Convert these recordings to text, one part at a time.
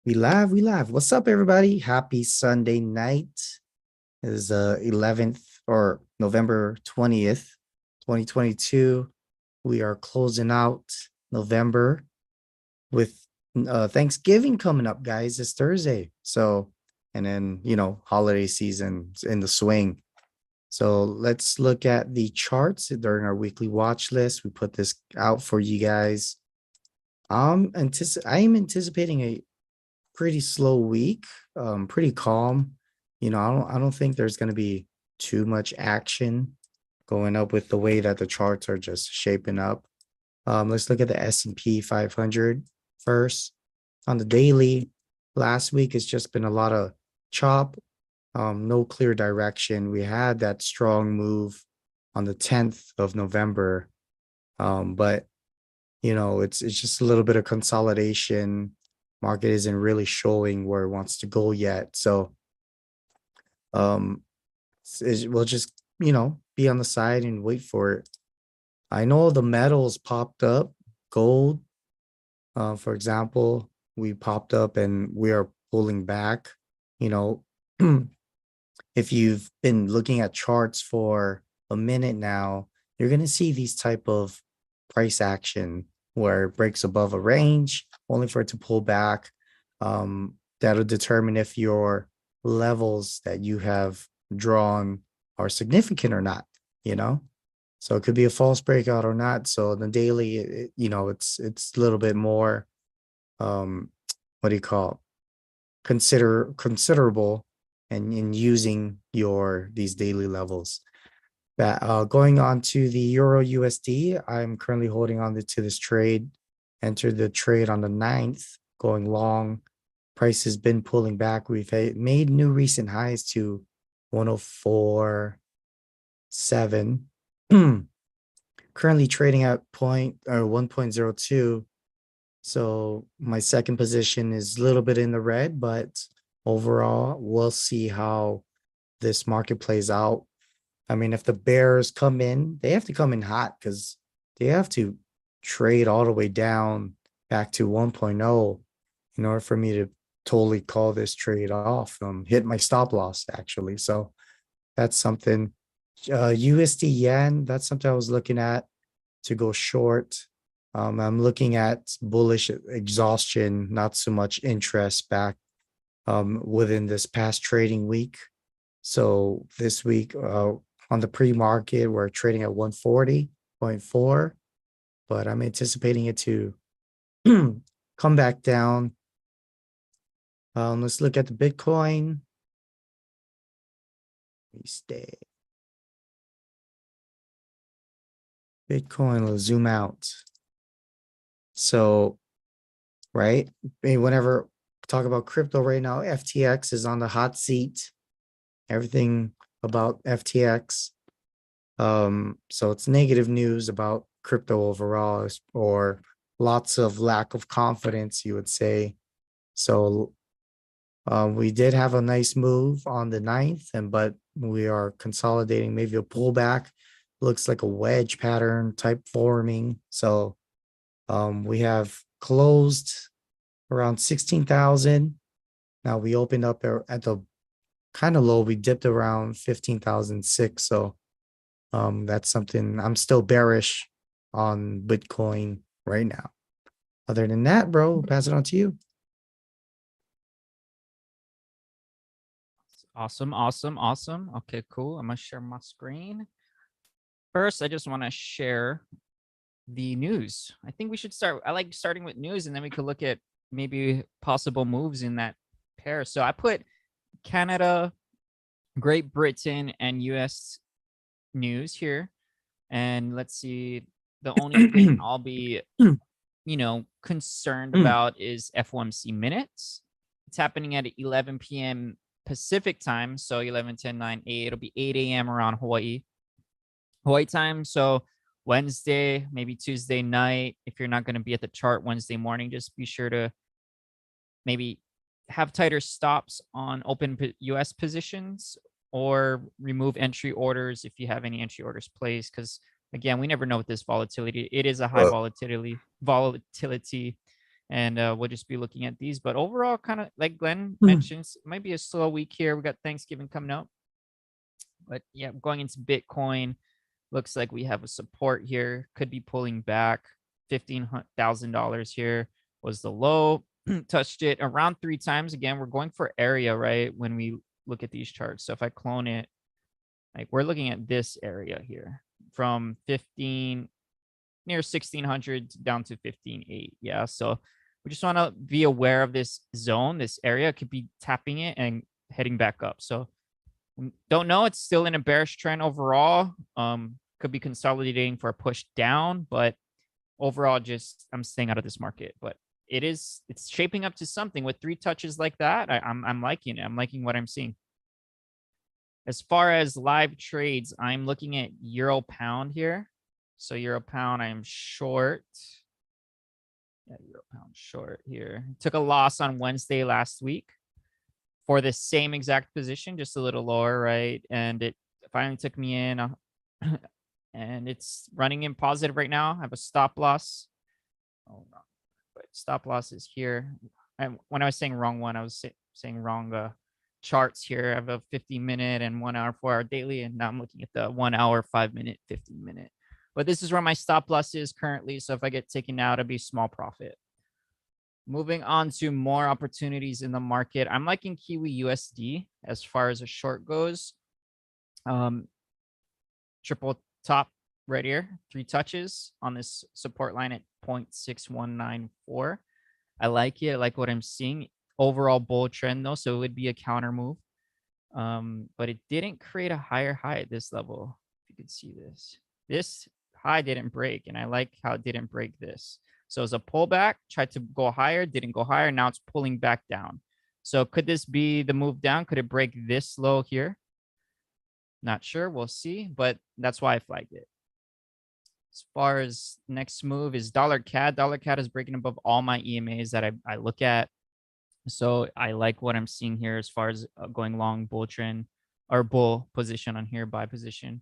We live, we live. What's up, everybody? Happy Sunday night. It is 11th or November 20th, 2022. We are closing out November with Thanksgiving coming up, guys. This Thursday. So, and then, holiday season in the swing. So let's look at the charts during our weekly watch list. We put this out for you guys. I am anticipating a pretty slow week, pretty calm. I don't think there's going to be too much action going up with the way that the charts are just shaping up. Let's look at the S&P 500 first. On the daily, last week it's just been a lot of chop, no clear direction. We had that strong move on the 10th of November, but it's just a little bit of consolidation. Market isn't really showing where it wants to go yet. So um we'll just, be on the side and wait for it. I know the metals popped up, gold, for example, we popped up and we are pulling back. You know, if you've been looking at charts for a minute now, you're going to see these type of price action where it breaks above a range only for it to pull back. That'll determine if your levels that you have drawn are significant or not, you know? So it could be a false breakout or not. So the daily, it's a little bit more, um, what do you call it? Considerable and in using these daily levels. That going on to the Euro USD, I'm currently holding on to this trade. Entered the trade on the 9th, going long. Price has been pulling back. We've made new recent highs to 104.7. Currently trading at 1.02. So my second position is a little bit in the red, but overall, we'll see how this market plays out. I mean, if the bears come in, they have to come in hot because they have to trade all the way down back to 1.0 in order for me to totally call this trade off, hit my stop loss actually. So that's something. USD yen, that's something I was looking at to go short. I'm looking at bullish exhaustion, not so much interest back within this past trading week. So this week on the pre-market, we're trading at 140.4, but I'm anticipating it to come back down. Let's look at the Bitcoin. Let me stay. Bitcoin, let's zoom out. So, right, whenever talk about crypto right now, FTX is on the hot seat. Everything about FTX. So it's negative news about crypto overall, or lots of lack of confidence, you would say. So we did have a nice move on the 9th, but we are consolidating, maybe a pullback. Looks like a wedge pattern type forming. So we have closed around 16,000. Now we opened up at the kind of low. We dipped around 15,006. So that's something I'm still bearish on Bitcoin right now. Other than that, bro, pass it on to you. Awesome, awesome, awesome. Okay, cool. I'm gonna share my screen. First, I just want to share the news. I think we should start. I like starting with news, and then we could look at maybe possible moves in that pair. So I put Canada, Great Britain, and US news here. And let's see. The only thing I'll be, concerned about is FOMC minutes. It's happening at 11 p.m. Pacific time. So 11, 10, 9, 8. It'll be 8 a.m. around Hawaii time. So Wednesday, maybe Tuesday night. If you're not going to be at the chart Wednesday morning, just be sure to maybe have tighter stops on open US positions or remove entry orders if you have any entry orders placed. Because again, we never know with this volatility. It is a high volatility. And we'll just be looking at these. But overall, kind of like Glenn Mhm. mentions, it might be a slow week here. We got Thanksgiving coming up. But yeah, going into Bitcoin, looks like we have a support here. Could be pulling back. $15,000 here was the low. Touched it around 3 times. Again, we're going for area, right? When we look at these charts. So if I clone it, like we're looking at this area here from 15 near 1600 down to 15.8. Yeah. So we just want to be aware of this zone, this area. Could be tapping it and heading back up. So don't know. It's still in a bearish trend overall. Could be consolidating for a push down, but overall, just I'm staying out of this market. But it's shaping up to something with 3 touches like that. I'm liking it. I'm liking what I'm seeing. As far as live trades, I'm looking at euro pound here. So euro pound, I'm short. Yeah, euro pound short here. Took a loss on Wednesday last week for the same exact position, just a little lower, right? And it finally took me in, and it's running in positive right now. I have a stop loss. Oh no, but stop loss is here. And when I was saying wrong one, I was saying wrong charts here. I have a 50-minute and 1 hour, 4 hour daily, and now I'm looking at the 1 hour, 5-minute, 15-minute. But this is where my stop loss is currently. So if I get taken out, it'll be small profit. Moving on to more opportunities in the market. I'm liking Kiwi USD as far as a short goes. Triple top right here, 3 touches on this support line at 0.6194. I like it. I like what I'm seeing. Overall bull trend though, so it would be a counter move. But it didn't create a higher high at this level. If you could see this. This high didn't break, and I like how it didn't break this. So it's a pullback, tried to go higher, didn't go higher. Now it's pulling back down. So could this be the move down? Could it break this low here? Not sure. We'll see, but that's why I flagged it. As far as next move is dollar CAD. Dollar CAD is breaking above all my EMAs that I look at. So I like what I'm seeing here as far as going long bull trend or bull position on here, buy position.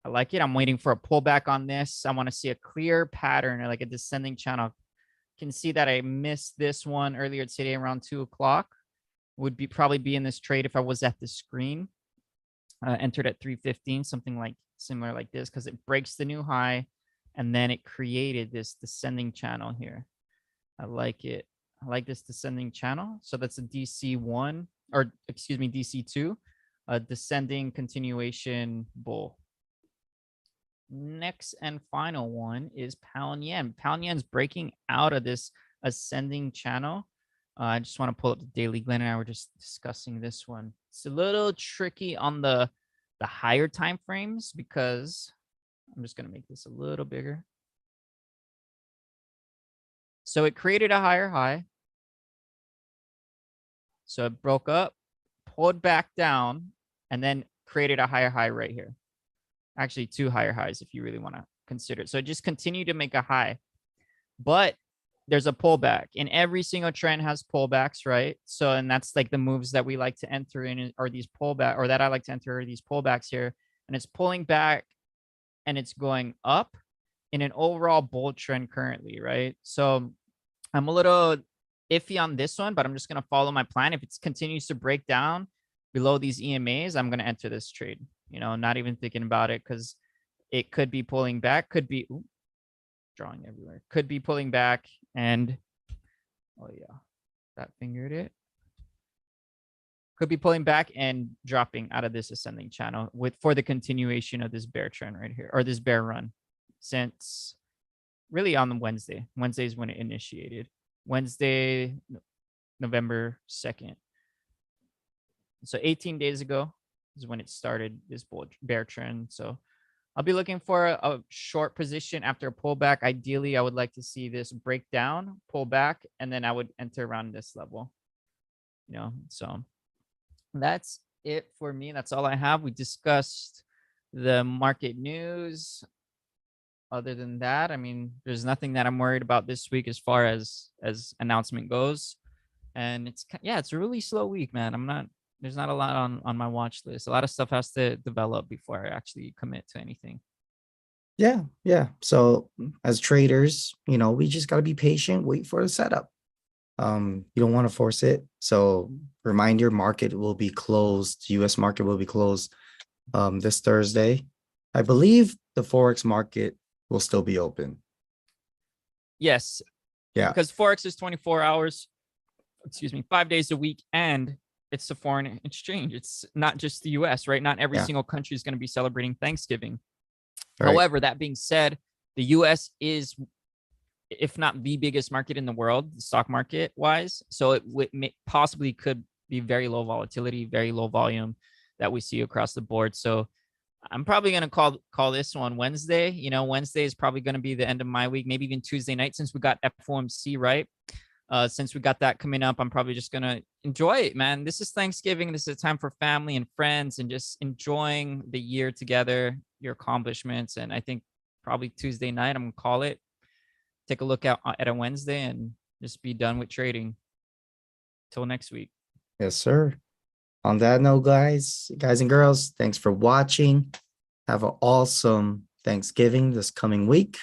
I like it. I'm waiting for a pullback on this. I want to see a clear pattern or like a descending channel. Can see that I missed this one earlier today around 2 o'clock. Would be probably be in this trade if I was at the screen. Entered at 315, something like similar like this, because it breaks the new high and then it created this descending channel here. I like it. I like this descending channel. So that's a DC1, or excuse me, DC2, a descending continuation bull. Next and final one is pound yen. Pound yen's breaking out of this ascending channel. I just want to pull up the daily. Glenn and I were just discussing this one. It's a little tricky on the higher time frames because I'm just going to make this a little bigger. So it created a higher high. So it broke up, pulled back down, and then created a higher high right here. Actually, 2 higher highs if you really want to consider it. So it just continued to make a high. But there's a pullback, and every single trend has pullbacks, right? So, and that's like the moves that we like to enter in, or these pullback, or that I like to enter are these pullbacks here. And it's pulling back and it's going up in an overall bull trend currently, right? So I'm a little iffy on this one, but I'm just going to follow my plan. If it continues to break down below these EMAs, I'm going to enter this trade, you know, not even thinking about it, because it could be pulling back, could be drawing everywhere, could be pulling back, and oh yeah, that fingered it. Could be pulling back and dropping out of this ascending channel for the continuation of this bear trend right here, or this bear run, since really on the Wednesday. Wednesday is when it initiated. Wednesday, November 2nd. So 18 days ago is when it started, this bear trend. So I'll be looking for a short position after a pullback. Ideally, I would like to see this break down, pull back, and then I would enter around this level. You know, so that's it for me. That's all I have. We discussed the market news. Other than that, I mean, there's nothing that I'm worried about this week as far as announcement goes. And it's a really slow week, man. There's not a lot on my watch list. A lot of stuff has to develop before I actually commit to anything. Yeah. So as traders, we just got to be patient, wait for the setup. You don't want to force it. So reminder, market will be closed. US market will be closed this Thursday. I believe the forex market will still be open. Yes, Yeah. because forex is 24 hours, 5 days a week, and it's a foreign exchange. It's not just the US, right? Not every Yeah. single country is going to be celebrating Thanksgiving. Right. However, that being said, the US is, if not the biggest market in the world, stock market wise. So possibly could be very low volatility, very low volume that we see across the board. So I'm probably gonna call this one Wednesday. Wednesday is probably gonna be the end of my week, maybe even Tuesday night, since we got FOMC, right? Since we got that coming up, I'm probably just gonna enjoy it, man. This is Thanksgiving. This is a time for family and friends and just enjoying the year together, your accomplishments. And I think probably Tuesday night, I'm gonna call it. Take a look at a Wednesday and just be done with trading till next week. Yes, sir. On that note, guys and girls, thanks for watching. Have an awesome Thanksgiving this coming week.